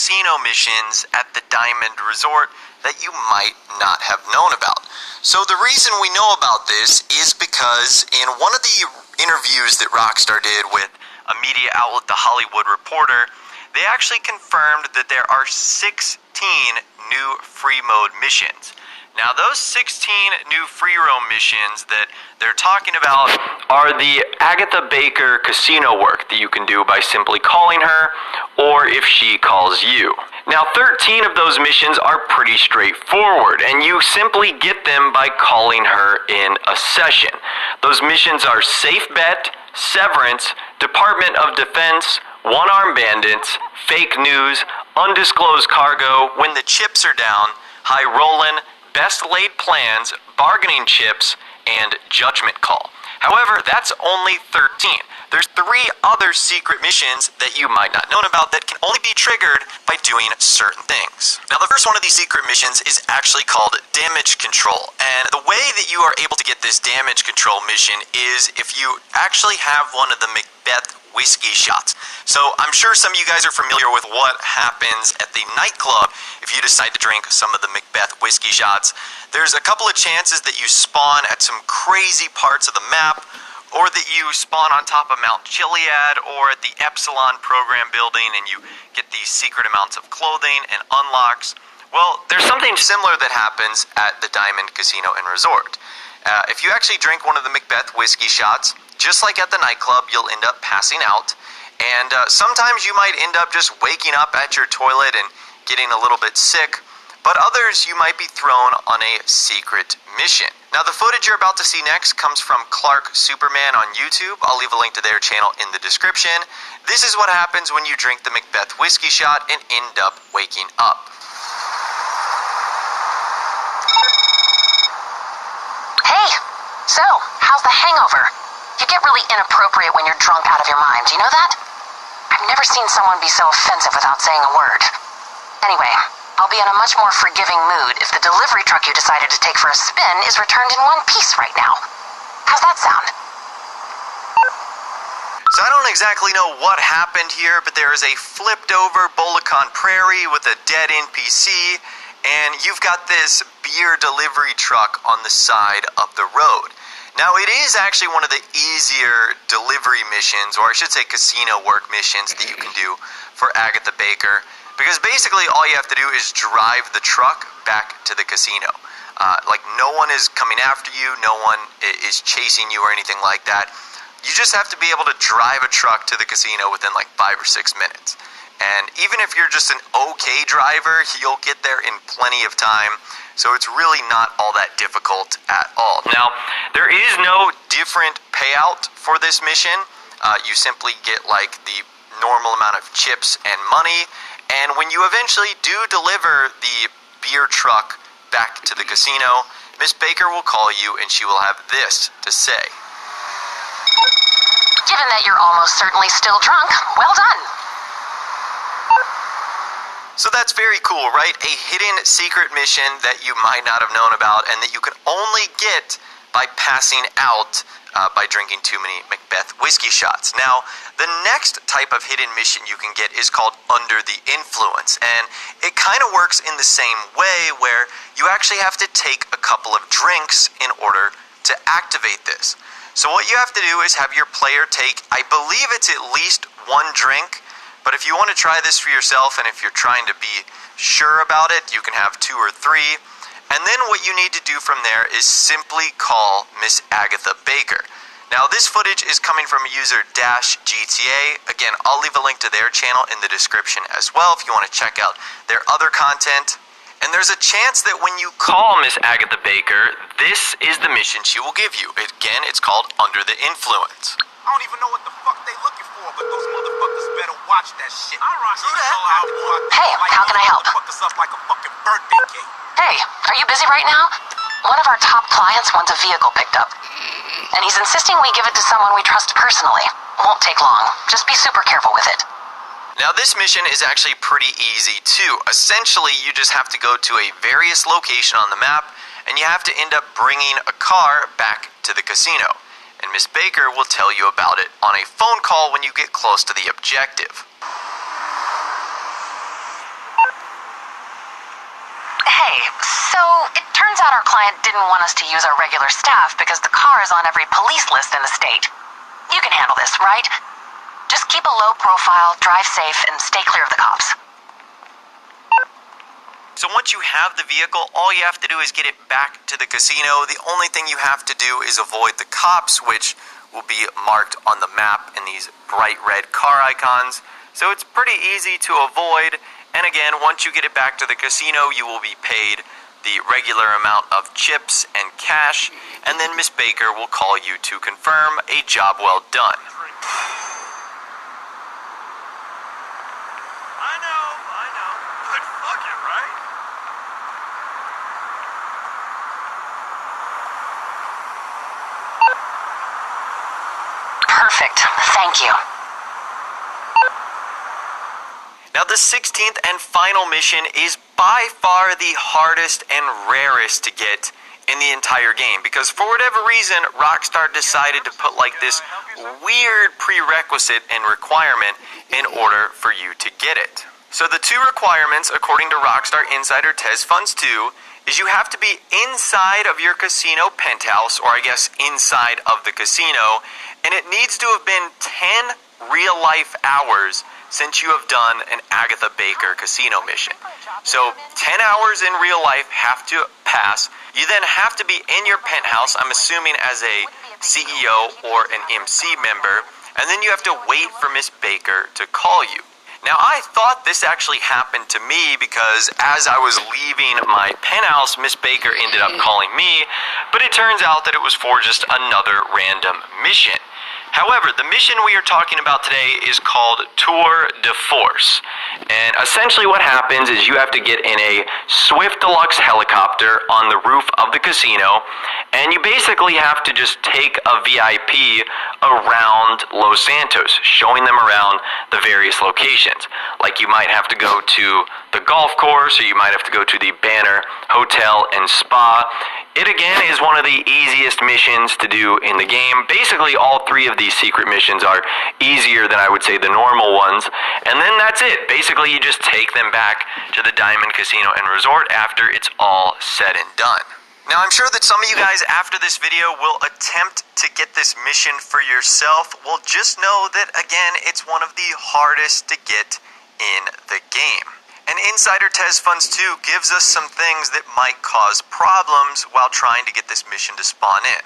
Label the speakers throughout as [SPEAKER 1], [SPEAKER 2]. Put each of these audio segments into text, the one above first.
[SPEAKER 1] casino missions at the Diamond Resort that you might not have known about. So the reason we know about this is because in one of the interviews that Rockstar did with a media outlet, The Hollywood Reporter, they actually confirmed that there are 16 new free mode missions. Now, those 16 new free roam missions that they're talking about are the Agatha Baker casino work that you can do by simply calling her, or if she calls you. Now, 13 of those missions are pretty straightforward, and you simply get them by calling her in a session. Those missions are Safe Bet, Severance, Department of Defense, One-Armed Bandits, Fake News, Undisclosed Cargo, When the Chips Are Down, High Rollin', Best Laid Plans, Bargaining Chips, and Judgment Call. However, that's only 13. There's 3 other secret missions that you might not know about that can only be triggered by doing certain things. Now, the first one of these secret missions is actually called Damage Control, and the way that you are able to get this Damage Control mission is if you actually have one of the Macbeth whiskey shots. So I'm sure some of you guys are familiar with what happens at the nightclub if you decide to drink some of the Macbeth whiskey shots. There's a couple of chances that you spawn at some crazy parts of the map, or that you spawn on top of Mount Chiliad or at the Epsilon program building and you get these secret amounts of clothing and unlocks. Well, there's something similar that happens at the Diamond Casino and Resort. If you actually drink one of the Macbeth whiskey shots, just like at the nightclub, you'll end up passing out. And sometimes you might end up just waking up at your toilet and getting a little bit sick. But others, you might be thrown on a secret mission. Now, the footage you're about to see next comes from Clark Superman on YouTube. I'll leave a link to their channel in the description. This is what happens when you drink the Macbeth whiskey shot and end up waking up.
[SPEAKER 2] Hey, so, how's the hangover? You get really inappropriate when you're drunk out of your mind, you know that? I've never seen someone be so offensive without saying a word. Anyway, I'll be in a much more forgiving mood if the delivery truck you decided to take for a spin is returned in one piece right now. How's that sound?
[SPEAKER 1] So I don't exactly know what happened here, but there is a flipped over Bolacon Prairie with a dead NPC, and you've got this beer delivery truck on the side of the road. Now, it is actually one of the easier delivery missions, or I should say casino work missions that you can do for Agatha Baker, because basically all you have to do is drive the truck back to the casino. Like, no one is coming after you, no one is chasing you or anything like that. You just have to be able to drive a truck to the casino within like 5 or 6 minutes. And even if you're just an okay driver, you'll get there in plenty of time. So it's really not all that difficult at all. Now, there is no different payout for this mission. You simply get like the normal amount of chips and money. And when you eventually do deliver the beer truck back to the casino, Miss Baker will call you and she will have this to say.
[SPEAKER 2] Given that you're almost certainly still drunk, well done.
[SPEAKER 1] So that's very cool, right? A hidden secret mission that you might not have known about and that you can only get by passing out by drinking too many Macbeth whiskey shots. Now, the next type of hidden mission you can get is called Under the Influence, and it kind of works in the same way where you actually have to take a couple of drinks in order to activate this. So what you have to do is have your player take, I believe it's at least 1 drink, but if you want to try this for yourself and if you're trying to be sure about it, you can have 2 or 3. And then what you need to do from there is simply call Miss Agatha Baker. Now, this footage is coming from user -GTA. Again, I'll leave a link to their channel in the description as well if you want to check out their other content. And there's a chance that when you call Miss Agatha Baker, this is the mission she will give you. Again, it's called Under the Influence.
[SPEAKER 3] I don't even know what the fuck they looking for, but those motherfuckers better watch that shit.
[SPEAKER 2] Hey, how can I help?
[SPEAKER 3] Fuck us up like a fucking birthday cake.
[SPEAKER 2] Hey, are you busy right now? One of our top clients wants a vehicle picked up, and he's insisting we give it to someone we trust personally. Won't take long. Just be super careful with it.
[SPEAKER 1] Now, this mission is actually pretty easy too. Essentially, you just have to go to a various location on the map, and you have to end up bringing a car back to the casino. And Miss Baker will tell you about it on a phone call when you get close to the objective.
[SPEAKER 2] Okay, so it turns out our client didn't want us to use our regular staff because the car is on every police list in the state. You can handle this, right? Just keep a low profile, drive safe, and stay clear of the cops.
[SPEAKER 1] So once you have the vehicle, all you have to do is get it back to the casino. The only thing you have to do is avoid the cops, which will be marked on the map in these bright red car icons. So it's pretty easy to avoid. And again, once you get it back to the casino, you will be paid the regular amount of chips and cash, and then Miss Baker will call you to confirm a job well done.
[SPEAKER 3] I know. But fuck it, right?
[SPEAKER 2] Perfect. Thank you.
[SPEAKER 1] Now the 16th and final mission is by far the hardest and rarest to get in the entire game, because for whatever reason, Rockstar decided to put like this weird prerequisite and requirement in order for you to get it. So the two requirements, according to Rockstar Insider Tez Funds 2, is you have to be inside of your casino penthouse, or I guess inside of the casino, and it needs to have been 10 real-life hours since you have done an Agatha Baker casino mission. So 10 hours in real life have to pass. You then have to be in your penthouse, I'm assuming as a CEO or an MC member, and then you have to wait for Miss Baker to call you. Now, I thought this actually happened to me because as I was leaving my penthouse, Miss Baker ended up calling me, but it turns out that it was for just another random mission. However, the mission we are talking about today is called Tour de Force. And essentially what happens is you have to get in a Swift Deluxe helicopter on the roof of the casino, and you basically have to just take a VIP around Los Santos, showing them around the various locations. Like you might have to go to the golf course, or you might have to go to the Banner Hotel and Spa. It again is one of the easiest missions to do in the game. Basically all three of these secret missions are easier than I would say the normal ones. And then that's it. Basically you just take them back to the Diamond Casino and Resort after it's all said and done. Now I'm sure that some of you guys after this video will attempt to get this mission for yourself. Well, just know that again, it's one of the hardest to get in the game. And Insider Tez Funds 2 gives us some things that might cause problems while trying to get this mission to spawn in.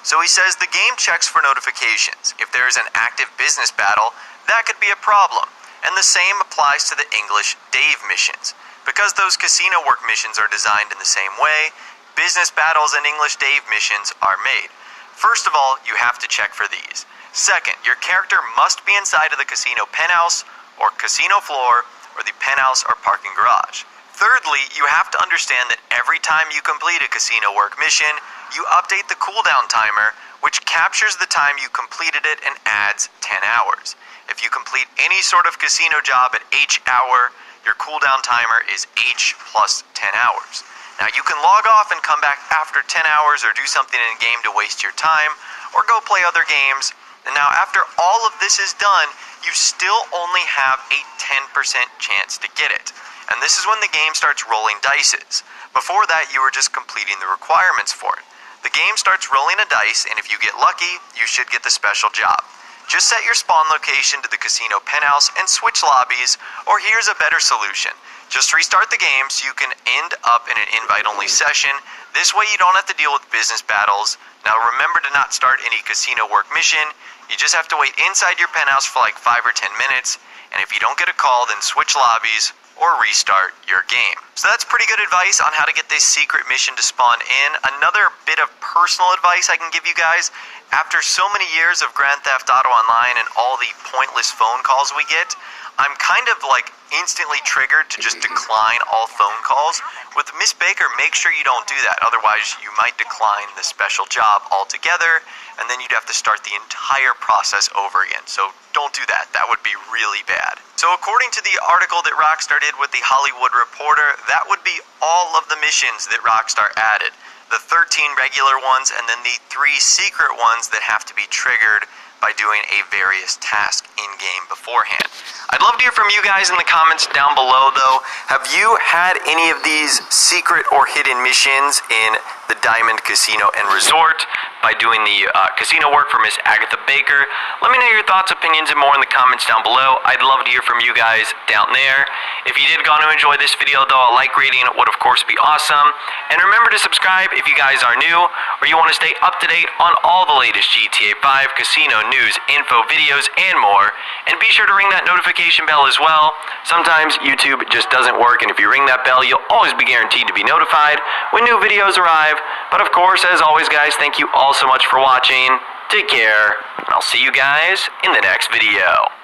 [SPEAKER 1] So he says the game checks for notifications. If there is an active business battle, that could be a problem. And the same applies to the English Dave missions. Because those casino work missions are designed in the same way, business battles and English Dave missions are made. First of all, you have to check for these. Second, your character must be inside of the casino penthouse or casino floor or the penthouse or parking garage. Thirdly, you have to understand that every time you complete a casino work mission, you update the cooldown timer, which captures the time you completed it and adds 10 hours. If you complete any sort of casino job at H hour, your cooldown timer is H plus 10 hours. Now you can log off and come back after 10 hours or do something in the game to waste your time, or go play other games. And now after all of this is done, you still only have a 10% chance to get it. And this is when the game starts rolling dices. Before that, you were just completing the requirements for it. The game starts rolling a dice, and if you get lucky, you should get the special job. Just set your spawn location to the casino penthouse and switch lobbies, or here's a better solution. Just restart the game so you can end up in an invite-only session. This way you don't have to deal with business battles. Now remember to not start any casino work mission. You just have to wait inside your penthouse for like 5 or 10 minutes, and if you don't get a call, then switch lobbies or restart your game. So that's pretty good advice on how to get this secret mission to spawn in. Another bit of personal advice I can give you guys, after so many years of Grand Theft Auto Online and all the pointless phone calls we get, I'm kind of like instantly triggered to just decline all phone calls. With Miss Baker, make sure you don't do that. Otherwise, you might decline the special job altogether, and then you'd have to start the entire process over again. So don't do that. That would be really bad. So according to the article that Rockstar did with the Hollywood Reporter, that would be all of the missions that Rockstar added. The 13 regular ones, and then the 3 secret ones that have to be triggered by doing a various task in-game beforehand. I'd love to hear from you guys in the comments down below, though. Have you had any of these secret or hidden missions in the Diamond Casino and Resort by doing the casino work for Miss Agatha Baker? Let me know your thoughts, opinions, and more in the comments down below. I'd love to hear from you guys down there. If you did go to enjoy this video, though, a like rating would of course be awesome. And remember to subscribe if you guys are new or you want to stay up to date on all the latest GTA 5 casino news, info, videos, and more. And be sure to ring that notification bell as well. Sometimes YouTube just doesn't work, and if you ring that bell, you'll always be guaranteed to be notified when new videos arrive. But of course, as always, guys, thank you all so much for watching. Take care, and I'll see you guys in the next video.